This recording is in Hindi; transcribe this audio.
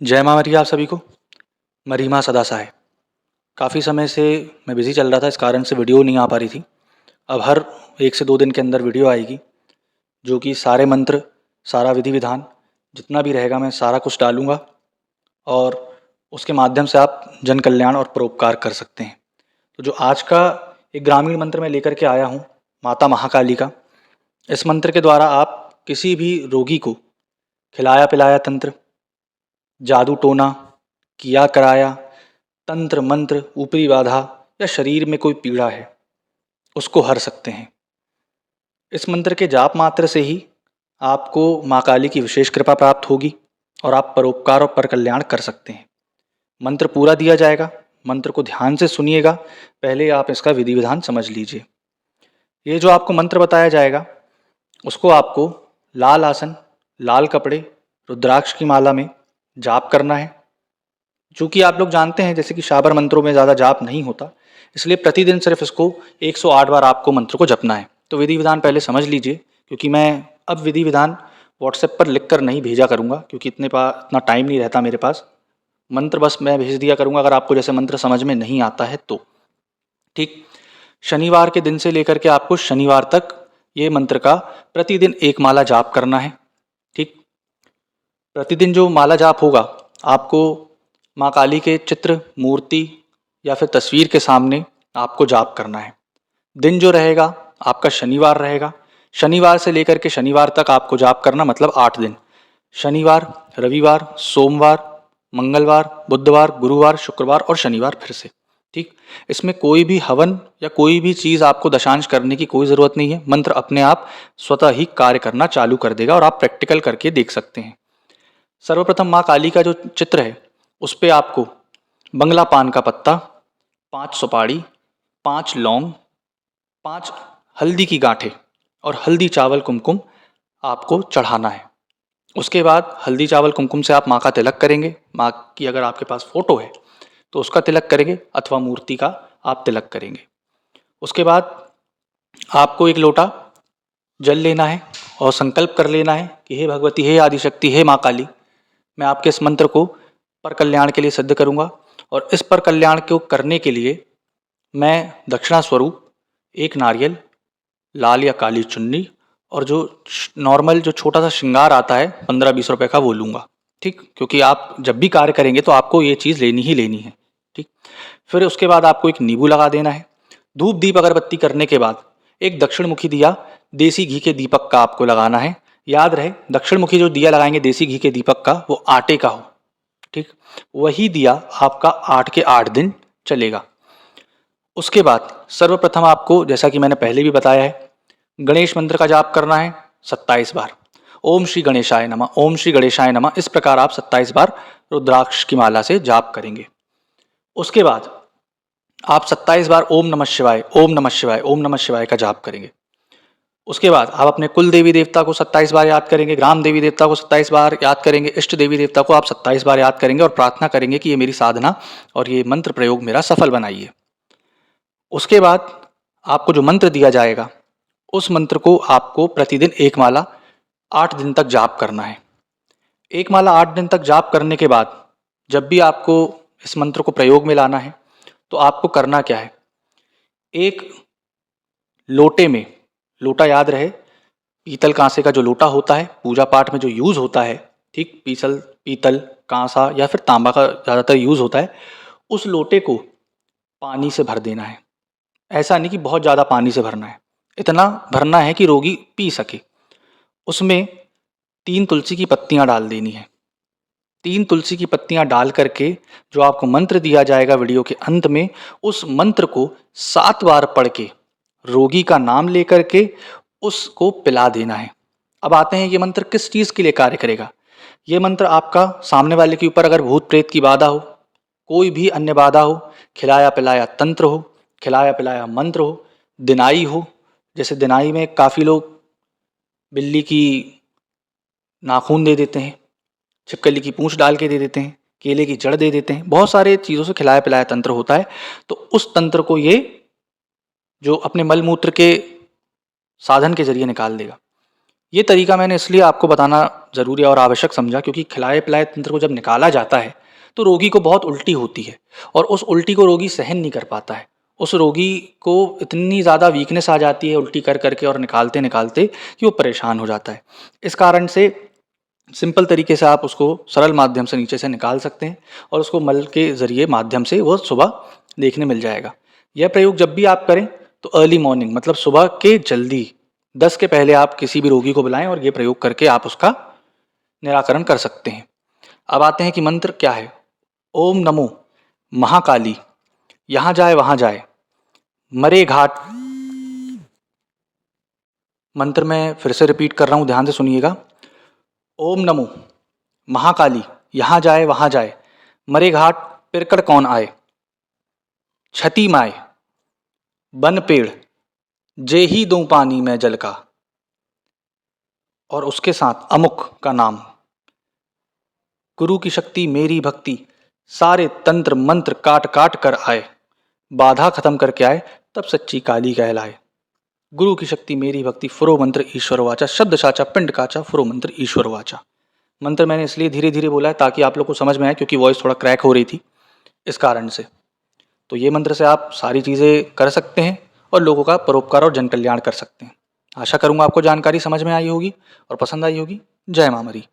जय माँ मरिया आप सभी को। मरीमा सदा सहाय। काफ़ी समय से मैं बिज़ी चल रहा था, इस कारण से वीडियो नहीं आ पा रही थी। अब हर 1 से 2 दिन के अंदर वीडियो आएगी, जो कि सारे मंत्र, सारा विधि विधान जितना भी रहेगा मैं सारा कुछ डालूँगा और उसके माध्यम से आप जन कल्याण और परोपकार कर सकते हैं। तो जो आज का एक ग्रामीण मंत्र मैं लेकर के आया हूँ, माता महाकाली का। इस मंत्र के द्वारा आप किसी भी रोगी को खिलाया पिलाया तंत्र, जादू टोना किया कराया, तंत्र मंत्र, ऊपरी बाधा या शरीर में कोई पीड़ा है उसको हर सकते हैं। इस मंत्र के जाप मात्र से ही आपको माँ काली की विशेष कृपा प्राप्त होगी और आप परोपकार और पर कल्याण कर सकते हैं। मंत्र पूरा दिया जाएगा, मंत्र को ध्यान से सुनिएगा। पहले आप इसका विधि विधान समझ लीजिए। ये जो आपको मंत्र बताया जाएगा उसको आपको लाल आसन, लाल कपड़े, रुद्राक्ष की माला में जाप करना है। चूँकि आप लोग जानते हैं जैसे कि शाबर मंत्रों में ज़्यादा जाप नहीं होता, इसलिए प्रतिदिन सिर्फ इसको 108 बार आपको मंत्र को जपना है। तो विधि विधान पहले समझ लीजिए, क्योंकि मैं अब विधि विधान व्हाट्सएप पर लिख कर नहीं भेजा करूँगा, क्योंकि इतना टाइम नहीं रहता मेरे पास। मंत्र बस मैं भेज दिया करूँगा अगर आपको जैसे मंत्र समझ में नहीं आता है तो। ठीक। शनिवार के दिन से लेकर के आपको शनिवार तक ये मंत्र का प्रतिदिन एक माला जाप करना है। ठीक। प्रतिदिन जो माला जाप होगा आपको माँ काली के चित्र, मूर्ति या फिर तस्वीर के सामने आपको जाप करना है। दिन जो रहेगा आपका शनिवार रहेगा। शनिवार से लेकर के शनिवार तक आपको जाप करना, मतलब 8 दिन। शनिवार, रविवार, सोमवार, मंगलवार, बुधवार, गुरुवार, शुक्रवार और शनिवार फिर से। ठीक। इसमें कोई भी हवन या कोई भी चीज़ आपको दशांश करने की कोई ज़रूरत नहीं है। मंत्र अपने आप स्वतः ही कार्य करना चालू कर देगा और आप प्रैक्टिकल करके देख सकते हैं। सर्वप्रथम माँ काली का जो चित्र है उस पे आपको बंगला पान का पत्ता, 5 सुपारी, 5 लौंग, 5 हल्दी की गांठें और हल्दी चावल कुमकुम आपको चढ़ाना है। उसके बाद हल्दी चावल कुमकुम से आप माँ का तिलक करेंगे। माँ की अगर आपके पास फोटो है तो उसका तिलक करेंगे, अथवा मूर्ति का आप तिलक करेंगे। उसके बाद आपको एक लोटा जल लेना है और संकल्प कर लेना है कि हे भगवती, हे आदिशक्ति, हे माँ काली, मैं आपके इस मंत्र को पर कल्याण के लिए सिद्ध करूँगा और इस पर कल्याण को करने के लिए मैं दक्षिणा स्वरूप एक नारियल, लाल या काली चुन्नी और जो नॉर्मल जो छोटा सा श्रृंगार आता है 15-20 रुपए का, वो लूँगा। ठीक। क्योंकि आप जब भी कार्य करेंगे तो आपको ये चीज़ लेनी ही लेनी है। ठीक। फिर उसके बाद आपको एक नींबू लगा देना है। धूप दीप अगरबत्ती करने के बाद एक दक्षिण मुखी दिया देसी घी के दीपक का आपको लगाना है। याद रहे, दक्षिण मुखी जो दिया लगाएंगे देसी घी के दीपक का, वो आटे का हो। ठीक। वही दिया आपका 8 के 8 दिन चलेगा। उसके बाद सर्वप्रथम आपको, जैसा कि मैंने पहले भी बताया है, गणेश मंत्र का जाप करना है 27 बार। ओम श्री गणेशाय नमः, ओम श्री गणेशाय नमः, इस प्रकार आप 27 बार रुद्राक्ष की माला से जाप करेंगे। उसके बाद आप 27 बार ओम नमः शिवाय, ओम नमः शिवाय, ओम नमः शिवाय का जाप करेंगे। उसके बाद आप अपने कुल देवी देवता को 27 बार याद करेंगे, ग्राम देवी देवता को 27 बार याद करेंगे, इष्ट देवी देवता को आप 27 बार याद करेंगे और प्रार्थना करेंगे कि ये मेरी साधना और ये मंत्र प्रयोग मेरा सफल बनाइए। उसके बाद आपको जो मंत्र दिया जाएगा उस मंत्र को आपको प्रतिदिन एक माला 8 दिन तक जाप करना है। एक माला 8 दिन तक जाप करने के बाद जब भी आपको इस मंत्र को प्रयोग में लाना है तो आपको करना क्या है, एक लोटे में, लोटा याद रहे पीतल कांसे का जो लोटा होता है पूजा पाठ में जो यूज़ होता है, ठीक, पीतल कांसा या फिर तांबा का ज़्यादातर यूज़ होता है, उस लोटे को पानी से भर देना है। ऐसा नहीं कि बहुत ज़्यादा पानी से भरना है, इतना भरना है कि रोगी पी सके। उसमें 3 तुलसी की पत्तियां डाल देनी है। 3 तुलसी की पत्तियां डाल करके जो आपको मंत्र दिया जाएगा वीडियो के अंत में, उस मंत्र को 7 बार पढ़ के रोगी का नाम लेकर के उसको पिला देना है। अब आते हैं ये मंत्र किस चीज़ के लिए कार्य करेगा। ये मंत्र आपका सामने वाले के ऊपर अगर भूत प्रेत की बाधा हो, कोई भी अन्य बाधा हो, खिलाया पिलाया तंत्र हो, खिलाया पिलाया मंत्र हो, दिनाई हो, जैसे दिनाई में काफ़ी लोग बिल्ली की नाखून दे देते हैं, छिपकली की पूंछ डाल के दे देते हैं, केले की जड़ दे देते हैं, बहुत सारे चीज़ों से खिलाया पिलाया तंत्र होता है। तो उस तंत्र को ये जो अपने मल मूत्र के साधन के जरिए निकाल देगा। ये तरीका मैंने इसलिए आपको बताना ज़रूरी और आवश्यक समझा क्योंकि खिलाए पिलाए तंत्र को जब निकाला जाता है तो रोगी को बहुत उल्टी होती है और उस उल्टी को रोगी सहन नहीं कर पाता है। उस रोगी को इतनी ज़्यादा वीकनेस आ जाती है उल्टी कर करके और निकालते निकालते कि वो परेशान हो जाता है। इस कारण से सिंपल तरीके से आप उसको सरल माध्यम से नीचे से निकाल सकते हैं और उसको मल के ज़रिए माध्यम से वो सुबह देखने मिल जाएगा। यह प्रयोग जब भी आप करें तो अर्ली मॉर्निंग मतलब सुबह के जल्दी 10 के पहले आप किसी भी रोगी को बुलाएं और ये प्रयोग करके आप उसका निराकरण कर सकते हैं। अब आते हैं कि मंत्र क्या है। ओम नमो महाकाली, यहाँ जाए वहाँ जाए, मरे घाट। मंत्र मैं फिर से रिपीट कर रहा हूँ, ध्यान से सुनिएगा। ओम नमो महाकाली, यहाँ जाए वहाँ जाए, मरे घाट पिरकड़ कौन आए, छती माए बन पेड़, जे ही दूं पानी में जल का। और उसके साथ अमुक का नाम, गुरु की शक्ति मेरी भक्ति, सारे तंत्र मंत्र काट काट कर आए, बाधा खत्म करके आए, तब सच्ची काली कहलाए। गुरु की शक्ति मेरी भक्ति, फुरो मंत्र ईश्वर वाचा, शब्द साचा पिंड काचा, फुरो मंत्र ईश्वर वाचा। मंत्र मैंने इसलिए धीरे धीरे बोला है ताकि आप लोग को समझ में आए क्योंकि वॉइस थोड़ा क्रैक हो रही थी इस कारण से। तो ये मंत्र से आप सारी चीज़ें कर सकते हैं और लोगों का परोपकार और जन कल्याण कर सकते हैं। आशा करूँगा आपको जानकारी समझ में आई होगी और पसंद आई होगी। जय माँ मरी।